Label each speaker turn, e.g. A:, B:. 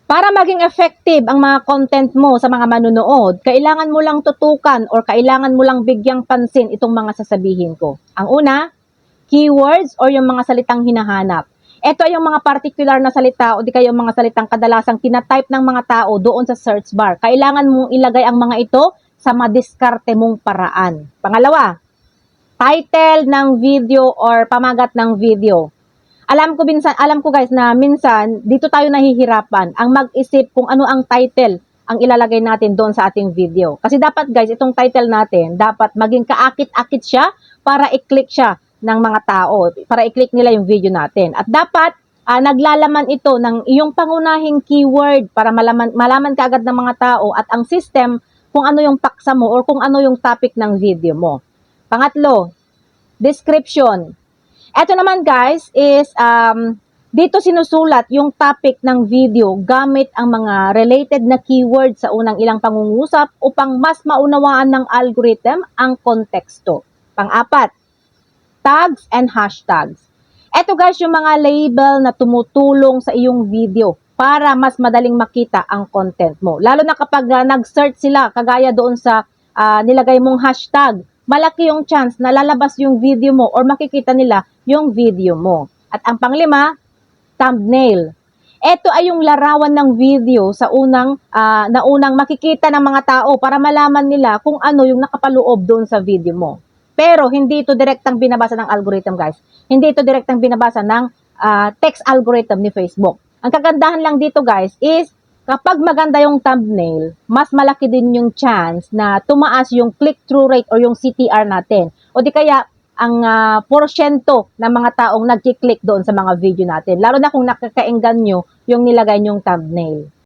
A: Para maging effective ang mga content mo sa mga manonood, kailangan mo lang tutukan or kailangan mo lang bigyang pansin itong mga sasabihin ko. Ang una, keywords or yung mga salitang hinahanap. Ito ay yung mga particular na salita o di kaya yung mga salitang kadalasang tinatype ng mga tao doon sa search bar. Kailangan mong ilagay ang mga ito sa madiskarte mong paraan. Pangalawa, title ng video or pamagat ng video. Alam ko guys na minsan dito tayo nahihirapan ang mag-isip kung ano ang title ang ilalagay natin doon sa ating video. Kasi dapat guys, itong title natin dapat maging kaakit-akit siya para i-click siya ng mga tao, para i-click nila yung video natin. At dapat naglalaman ito ng iyong pangunahing keyword para malaman kaagad ng mga tao at ang system kung ano yung paksa mo or kung ano yung topic ng video mo. Pangatlo, description. Ito naman guys is dito sinusulat yung topic ng video gamit ang mga related na keywords sa unang ilang pangungusap upang mas maunawaan ng algorithm ang konteksto. Pang-apat, tags and hashtags. Ito guys yung mga label na tumutulong sa iyong video para mas madaling makita ang content mo. Lalo na kapag nag-search sila kagaya doon sa nilagay mong hashtag, malaki yung chance na lalabas yung video mo or makikita nila yung video mo. At ang panglima, thumbnail. Ito ay yung larawan ng video sa unang makikita ng mga tao para malaman nila kung ano yung nakapaloob doon sa video mo. Pero hindi ito direktang binabasa ng algorithm guys. Hindi ito direktang binabasa ng text algorithm ni Facebook. Ang kagandahan lang dito guys is kapag maganda yung thumbnail, mas malaki din yung chance na tumaas yung click-through rate or yung CTR natin. O di kaya, ang porsyento ng mga taong nagki-click doon sa mga video natin. Lalo na kung nakakaenggan nyo yung nilagay nyong thumbnail.